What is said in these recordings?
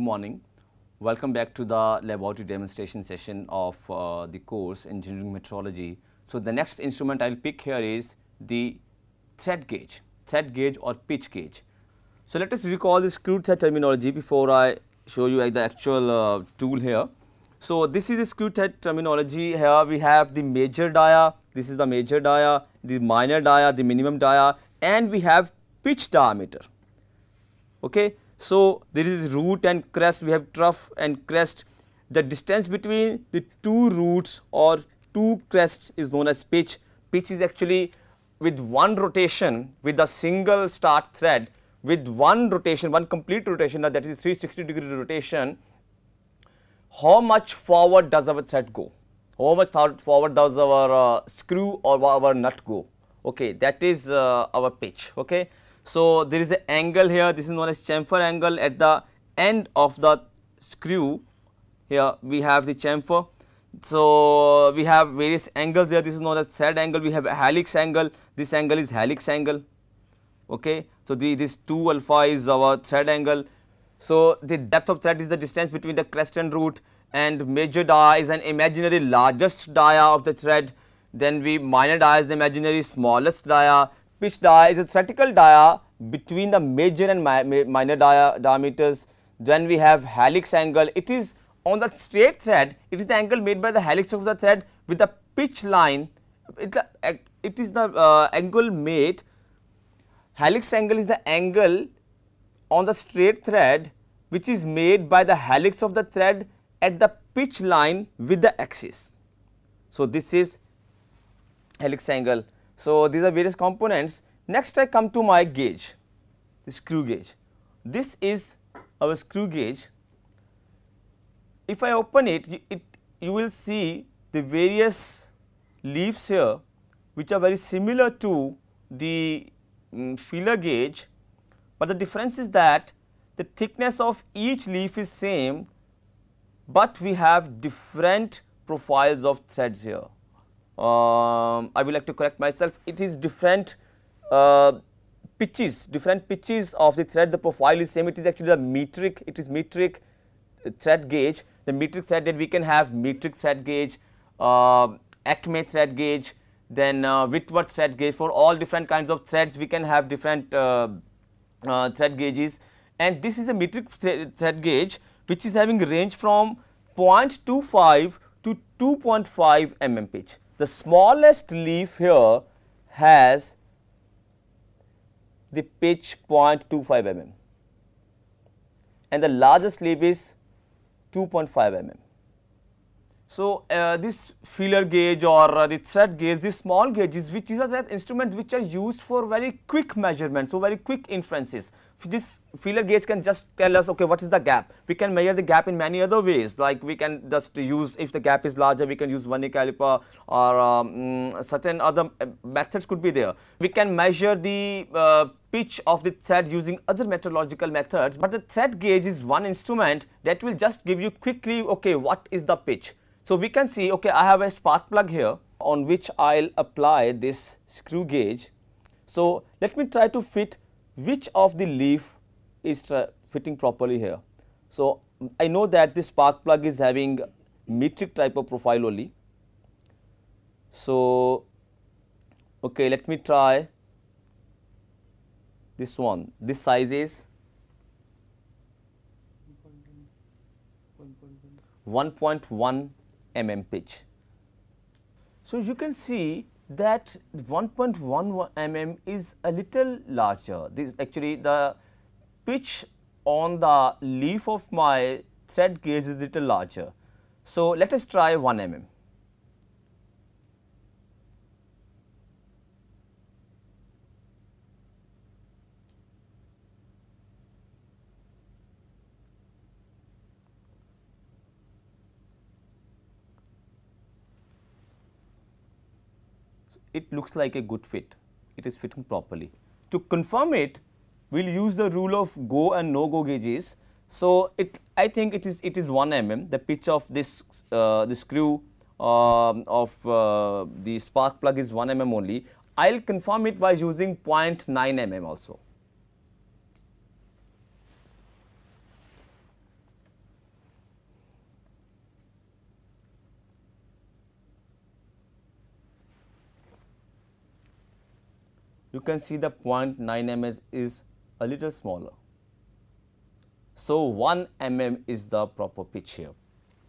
morning. Welcome back to the laboratory demonstration session of the course Engineering Metrology. So, the next instrument I will pick here is the thread gauge or pitch gauge. So, let us recall the screw thread terminology before I show you the actual tool here. So, this is the screw thread terminology. Here we have the major dia, this is the major dia, the minor dia, the minimum dia, and we have pitch diameter. Okay. So, there is root and crest, we have trough and crest. The distance between the two roots or two crests is known as pitch. Pitch is actually with one rotation with a single start thread, with one rotation, one complete rotation, that is 360-degree rotation, how much forward does our thread go? How much forward does our screw or our nut go? Okay, that is our pitch. Okay. So, there is an angle here, this is known as chamfer angle at the end of the screw. Here we have the chamfer. So, we have various angles here, this is known as thread angle, we have a helix angle, this angle is helix angle. Okay. So, this 2 alpha is our thread angle. So, the depth of thread is the distance between the crest and root, and major dia is an imaginary largest dia of the thread. Then minor dia is the imaginary smallest dia. Pitch dia is a theoretical dia between the major and minor diameters. Then we have helix angle, it is on the straight thread, it is the angle made by the helix of the thread with the pitch line, it is the angle made, helix angle is the angle on the straight thread which is made by the helix of the thread at the pitch line with the axis. So, this is helix angle. So, these are various components. Next I come to my gauge, the screw gauge. This is our screw gauge. If I open it, you will see the various leaves here which are very similar to the feeler gauge, but the difference is that the thickness of each leaf is same, but we have different profiles of threads here. I would like to correct myself, it is different pitches of the thread, the profile is same, it is actually the metric, it is metric thread gauge. The metric thread that we can have metric thread gauge, Acme thread gauge, then Whitworth thread gauge. For all different kinds of threads we can have different thread gauges, and this is a metric thread gauge which is having range from 0.25 to 2.5 mm pitch. The smallest leaf here has the pitch 0.25 mm and the largest leaf is 2.5 mm. So, this feeler gauge or the thread gauge, these small gauges, which is that instruments which are used for very quick measurements, so very quick inferences. This feeler gauge can just tell us, okay, what is the gap. We can measure the gap in many other ways, like we can just use, if the gap is larger, we can use vernier caliper or certain other methods could be there. We can measure the pitch of the thread using other metrological methods, but the thread gauge is one instrument that will just give you quickly, okay, what is the pitch. So, we can see, okay, I have a spark plug here on which I will apply this screw gauge. So, let me try to fit which of the leaf is fitting properly here. So, I know that this spark plug is having metric type of profile only. So, okay, let me try this one. This size is 1.1 mm pitch. So, you can see that 1.1 mm is a little larger. This actually the pitch on the leaf of my thread gauge is a little larger. So, let us try 1 mm. It looks like a good fit, it is fitting properly. To confirm it, we will use the rule of go and no go gauges. So, I think it is 1 mm, the pitch of this the screw of the spark plug is 1 mm only. I will confirm it by using 0.9 mm also. you can see the 0.9 mm is a little smaller. So 1 mm is the proper pitch here.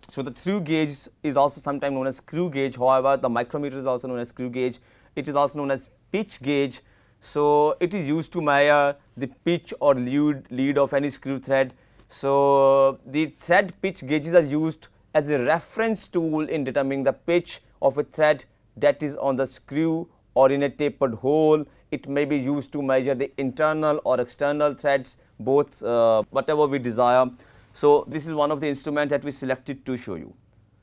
So the through gauge is also sometimes known as screw gauge. However, the micrometer is also known as screw gauge. It is also known as pitch gauge. So it is used to measure the pitch or lead of any screw thread. So the thread pitch gauges are used as a reference tool in determining the pitch of a thread that is on the screw or in a tapered hole. It may be used to measure the internal or external threads, both whatever we desire. So this is one of the instruments that we selected to show you.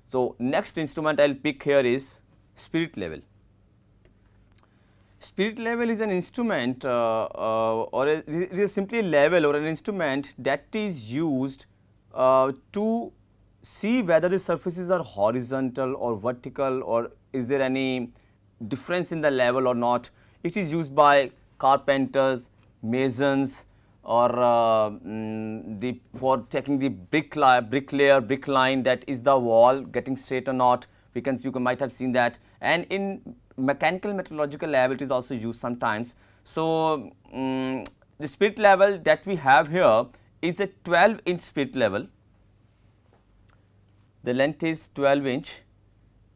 So next instrument I will pick here is spirit level. Spirit level is an instrument it is simply a level or an instrument that is used to see whether the surfaces are horizontal or vertical, or is there any difference in the level or not. It is used by carpenters, masons, or for taking the brick line, that is the wall getting straight or not. You might have seen that, and in mechanical metrological lab it is also used sometimes. So the spirit level that we have here is a 12-inch spirit level. The length is 12 inch.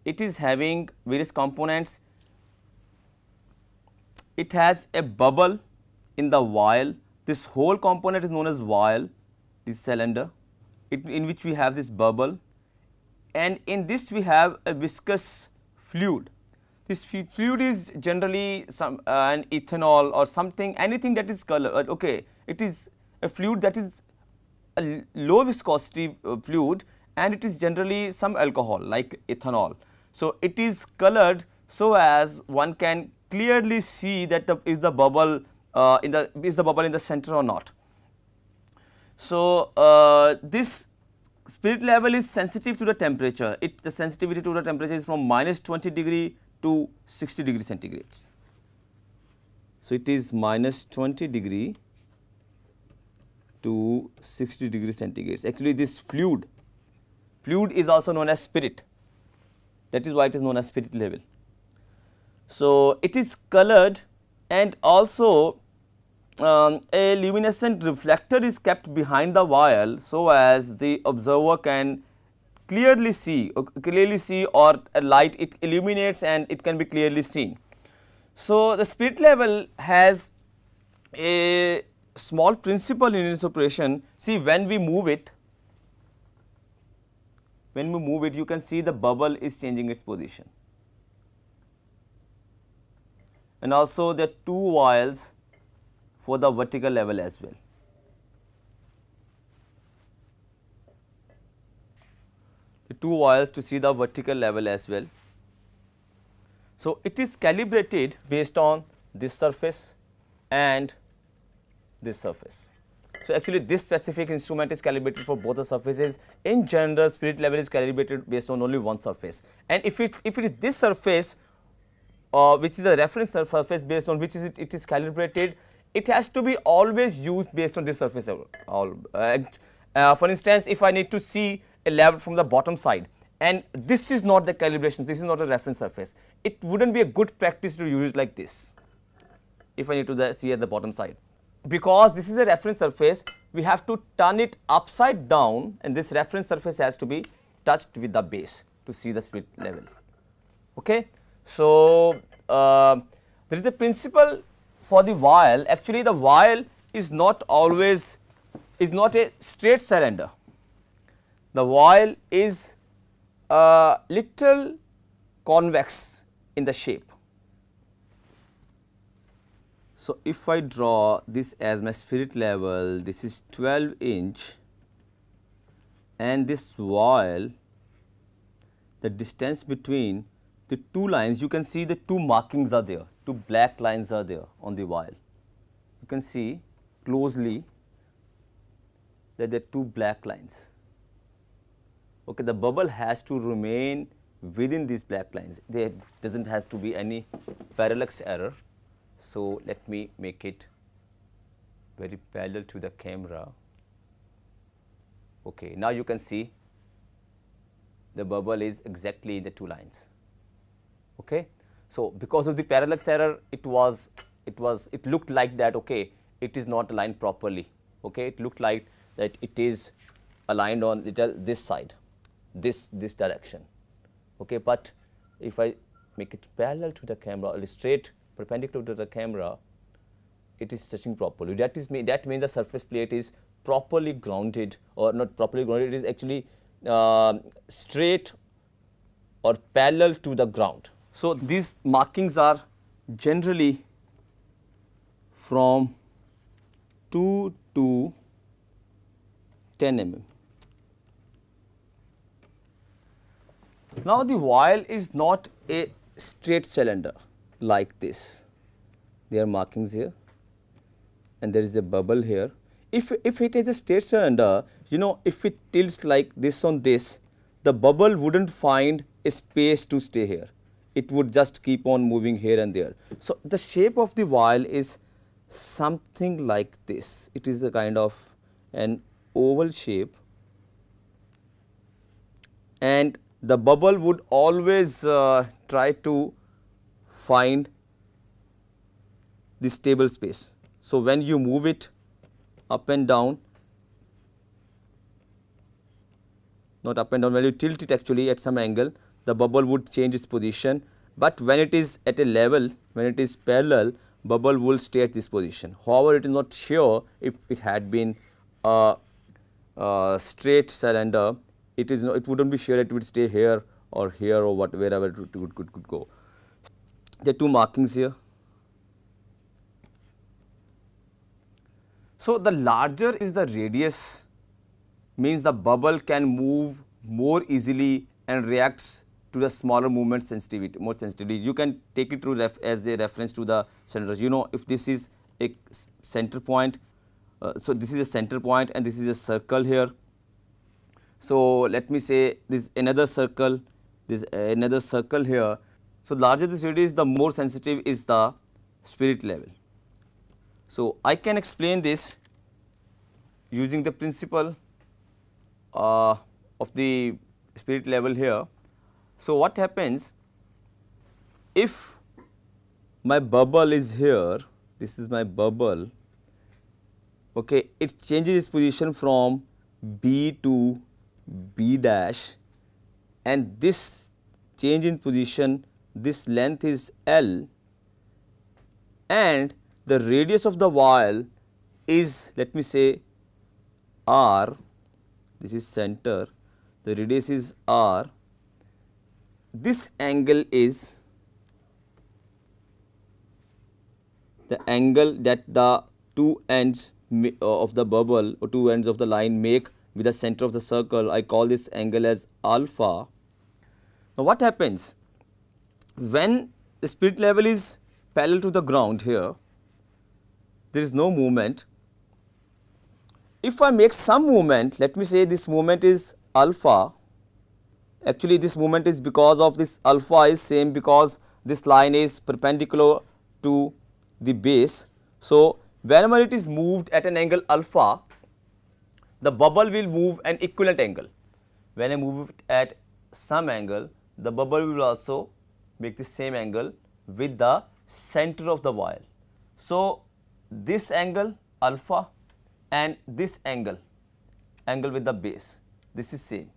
It is having various components. It has a bubble in the vial. This whole component is known as vial, this cylinder, in which we have this bubble, and in this we have a viscous fluid. This fluid is generally some an ethanol or something, anything that is colored. Okay, it is a fluid that is a low viscosity fluid, and it is generally some alcohol like ethanol. So it is colored so as one can clearly see that is the bubble in the center or not. So this spirit level is sensitive to the temperature. The sensitivity to the temperature is from -20° to 60° centigrades. So it is -20° to 60° centigrades. Actually, this fluid is also known as spirit. That is why it is known as spirit level. So it is colored, and also a luminescent reflector is kept behind the vial so as the observer can clearly see or a light, it illuminates and it can be clearly seen. So the spirit level has a small principle in its operation. See, when we move it, you can see the bubble is changing its position, and also there are two vials for the vertical level as well. The two vials to see the vertical level as well. So it is calibrated based on this surface and this surface. So actually this specific instrument is calibrated for both the surfaces. In general, spirit level is calibrated based on only one surface, and if it is this surface which is the reference surface based on which it is calibrated, it has to be always used based on this surface. For instance, if I need to see a level from the bottom side and this is not the calibration, this is not a reference surface, it would not be a good practice to use it like this if I need to see at the bottom side. Because this is a reference surface, we have to turn it upside down, and this reference surface has to be touched with the base to see the spirit level. Okay. So there is a principle for the vial. Actually, the vial is not a straight cylinder. The vial is a little convex in the shape. So if I draw this as my spirit level, this is 12 inch, and this vial, the distance between the two lines, you can see the two markings are there, two black lines are there on the vial. You can see closely that there are two black lines. Okay, the bubble has to remain within these black lines. There doesn't have to be any parallax error. So let me make it very parallel to the camera. Okay, now you can see the bubble is exactly in the two lines. Okay. So because of the parallax error, it was it looked like that, okay, it is not aligned properly, okay, it looked like that it is aligned on little this side, this direction, okay, but if I make it parallel to the camera or straight perpendicular to the camera, it is touching properly. That means the surface plate is properly grounded, or not properly grounded, it is actually straight or parallel to the ground. So, these markings are generally from 2 to 10 mm. Now, the vial is not a straight cylinder like this. There are markings here and there is a bubble here. If it is a straight cylinder, you know, if it tilts like this on this, the bubble wouldn't find a space to stay here. It would just keep on moving here and there. So, the shape of the vial is something like this. It is a kind of an oval shape, and the bubble would always try to find the stable space. So, when you move it up and down, not up and down, when you tilt it actually at some angle, the bubble would change its position, but when it is at a level, when it is parallel, bubble will stay at this position. However, it is not sure if it had been a straight cylinder, it wouldn't be sure it would stay here or wherever it could go. There are two markings here. So, the larger is the radius, means the bubble can move more easily and reacts to the smaller movement sensitivity, more sensitivity. You can take it through as a reference to the cylinders. You know, if this is a center point, so this is a center point and this is a circle here. So, let me say this another circle, this another circle here. So, larger this radius, the more sensitive is the spirit level. So, I can explain this using the principle of the spirit level here. So, what happens if my bubble is here, this is my bubble, okay, it changes its position from B to B dash, and this change in position, this length is L, and the radius of the vial is, let me say, R, this is center, the radius is R, this angle is the angle that the two ends of the bubble or two ends of the line make with the center of the circle. I call this angle as alpha. Now, what happens when the spirit level is parallel to the ground here, there is no movement. If I make some movement, let me say this movement is alpha, actually this movement is because of this alpha is same because this line is perpendicular to the base. So, whenever it is moved at an angle alpha, the bubble will move an equivalent angle. When I move it at some angle, the bubble will also make the same angle with the center of the vial. So, this angle alpha and this angle with the base, this is same.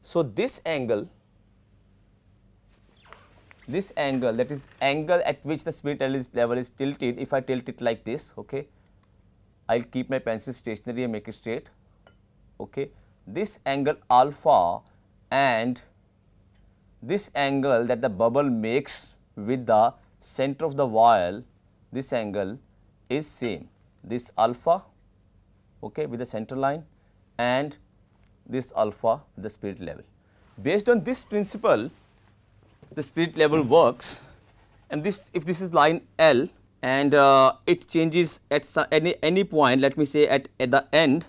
So, this angle that is angle at which the spirit level is tilted, if I tilt it like this, okay, I will keep my pencil stationary and make it straight, okay. This angle alpha and this angle that the bubble makes with the center of the vial, this angle is same, this alpha, okay, with the center line and this alpha the spirit level. Based on this principle, the spirit level works, and this, if this is line L and it changes at any point, let me say at the end,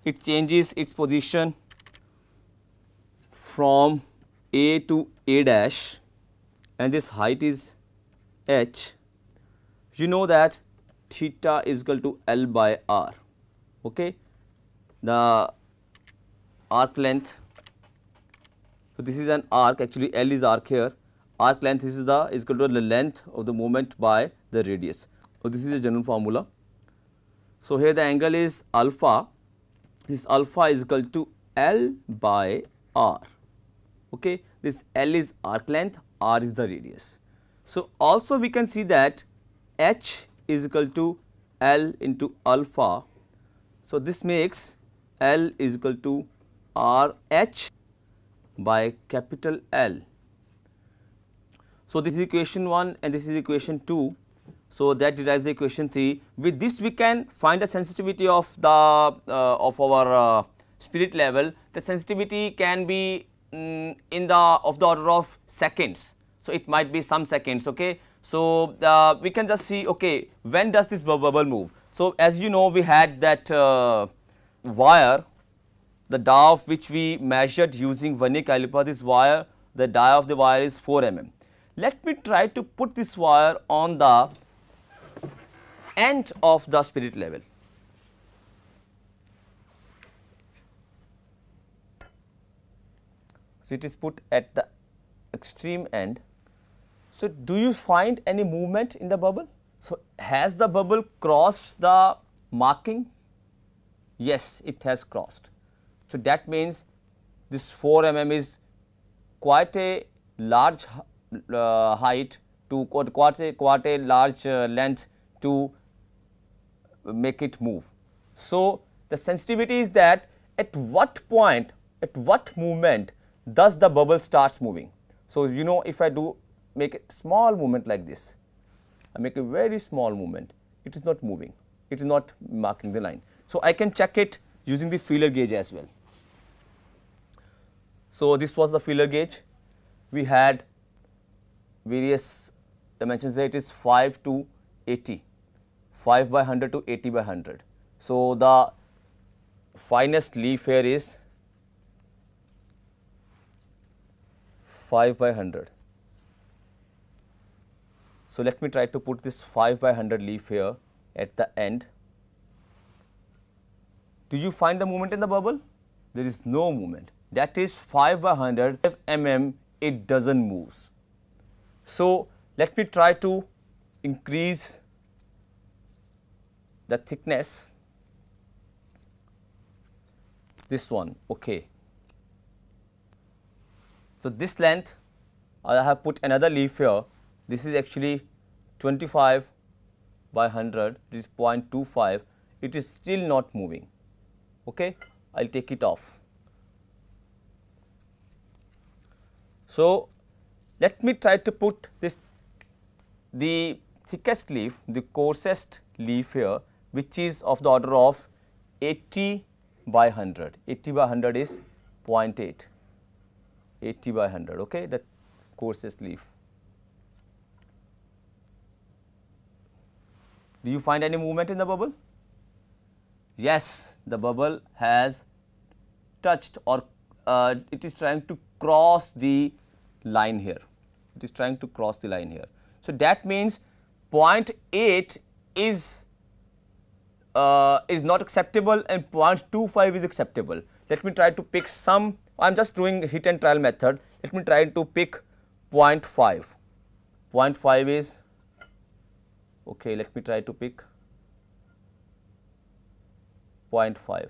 it changes its position from A to A dash, and this height is h. You know that theta is equal to L by R, okay. The arc length, so this is an arc, actually L is arc here, arc length is equal to the length of the movement by the radius. So, this is a general formula. So, here the angle is alpha, this alpha is equal to L by R. Okay. This L is arc length, R is the radius. So, also we can see that H is equal to L into alpha. So, this makes L is equal to RH by capital L. So, this is equation 1 and this is equation 2. So, that derives the equation 3. With this we can find the sensitivity of the of our spirit level. The sensitivity can be in the order of seconds. So, it might be some seconds. Okay. So, we can just see, okay, when does this bubble move. So, as you know, we had that wire, the dia of which we measured using vernier caliper. This wire, the dia of the wire is 4 mm. Let me try to put this wire on the end of the spirit level. So, it is put at the extreme end. So, do you find any movement in the bubble? So, has the bubble crossed the marking? Yes, it has crossed. So, that means this 4 mm is quite a large height to quite a large length to make it move. So, the sensitivity is that at what point, at what movement does the bubble starts moving. So, you know, if I do make a small movement like this, I make a very small movement, it is not moving, it is not marking the line. So, I can check it using the feeler gauge as well. So, this was the feeler gauge. We had various dimensions there, it is 5 to 80, 5 by 100 to 80 by 100. So, the finest leaf here is 5 by 100. So, let me try to put this 5 by 100 leaf here at the end. Do you find the movement in the bubble? There is no movement. That is 5 by 100 mm, it does not move. So, let me try to increase the thickness, this one, okay. So, this length I have put another leaf here, this is actually 25 by 100, this is 0.25, it is still not moving, okay. I will take it off. So, let me try to put this, the thickest leaf, the coarsest leaf here, which is of the order of 80 by 100, 80 by 100 is 0.8, 80 by 100, okay, the coarsest leaf. Do you find any movement in the bubble? Yes, the bubble has touched, or it is trying to cross the line here, it is trying to cross the line here. So, that means 0.8 is not acceptable and 0.25 is acceptable. Let me try to pick some, I am just doing hit and trial method, let me try to pick 0.5, 0.5 is, okay, let me try to pick 0.5,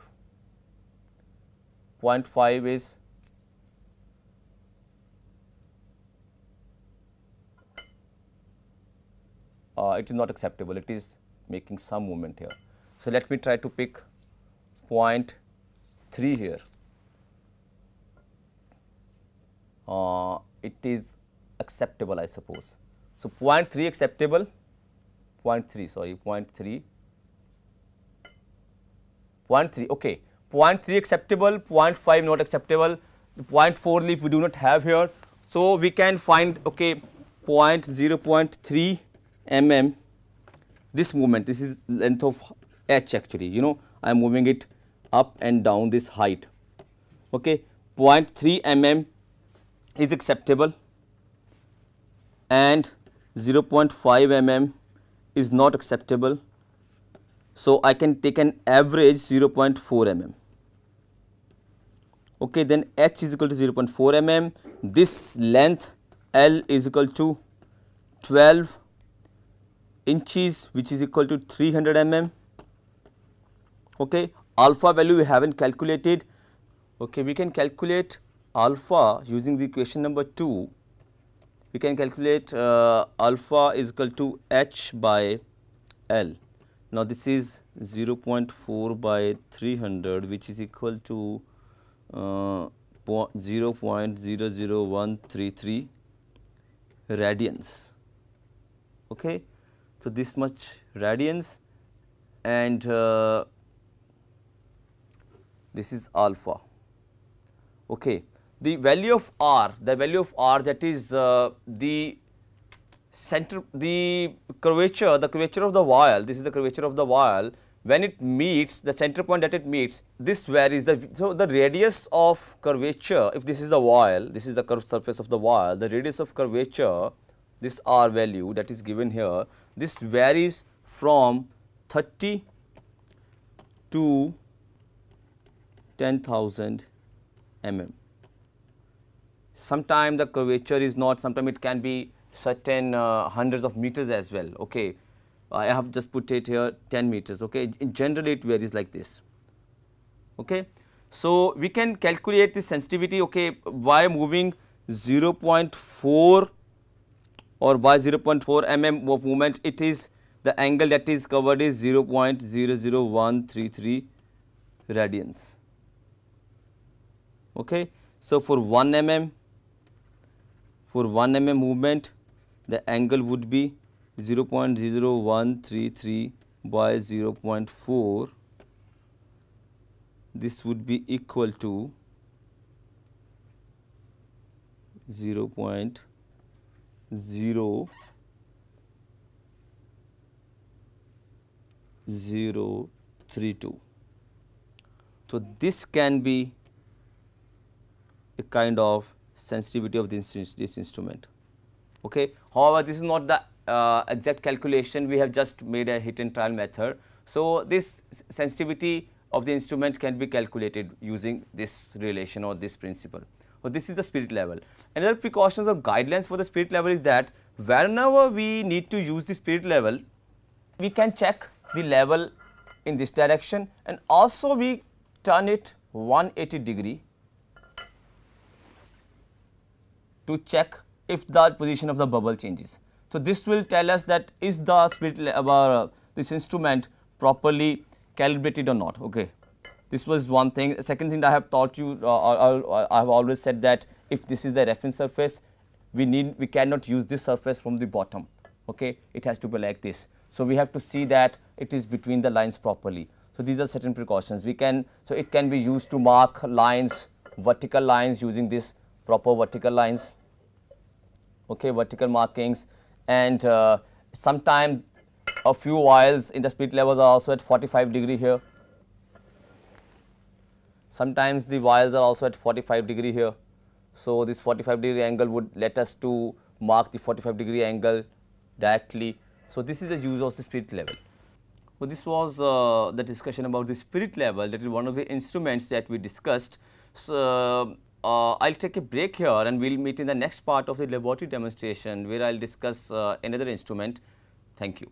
0.5 is it is not acceptable, it is making some movement here. So, let me try to pick 0.3 here, it is acceptable I suppose. So, 0.3 acceptable, 0.3 sorry 0.3, 0.3 okay, 0.3 acceptable, 0.5 not acceptable, 0.4 leaf we do not have here. So, we can find okay 0.3 mm, this movement, this is length of h actually, you know, I am moving it up and down this height, okay, 0.3 mm is acceptable and 0.5 mm is not acceptable. So, I can take an average 0.4 mm, okay, then h is equal to 0.4 mm, this length L is equal to 12 inches, which is equal to 300 mm. Okay. Alpha value we haven't calculated. Okay, we can calculate alpha using the equation number 2. We can calculate alpha is equal to h by L. Now, this is 0.4 by 300, which is equal to 0.00133 radians. Okay. So, this much radians, and this is alpha. Okay. The value of r, that is the center, the curvature of the vial. This is the curvature of the vial. When it meets the center point that it meets, this varies. So the radius of curvature, if this is the vial, this is the curved surface of the vial, the radius of curvature, this r value that is given here, this varies from 30 to 10,000 mm. Sometimes the curvature is not, sometimes it can be certain hundreds of meters as well. Okay. I have just put it here 10 meters. Okay. In generally it varies like this. Okay. So, we can calculate the sensitivity, okay, by moving 0.4 or by 0.4 mm of movement, it is the angle that is covered is 0.00133 radians. Okay. So, for 1 mm, movement, the angle would be 0.0133 by 0.4. This would be equal to 0.0032. So, this can be a kind of sensitivity of this instrument. Okay. However, this is not the exact calculation, we have just made a hit and trial method. So, this sensitivity of the instrument can be calculated using this relation or this principle. So, this is the spirit level. Another precautions or guidelines for the spirit level is that whenever we need to use the spirit level, we can check the level in this direction, and also we turn it 180 degree to check if the position of the bubble changes. So, this will tell us that is the spirit this instrument properly calibrated or not. Okay. This was one thing. Second thing I have taught you, I have always said that if this is the reference surface, we cannot use this surface from the bottom. Okay. It has to be like this. So, we have to see that it is between the lines properly. So, these are certain precautions we can. So, it can be used to mark lines, vertical lines, using this proper vertical lines, okay, vertical markings, and sometime a few vials in the spirit levels are also at 45 degree here. Sometimes the vials are also at 45 degree here. So, this 45 degree angle would let us to mark the 45 degree angle directly. So, this is the use of the spirit level. So, this was the discussion about the spirit level, that is one of the instruments that we discussed. So, I will take a break here and we will meet in the next part of the laboratory demonstration, where I will discuss another instrument. Thank you.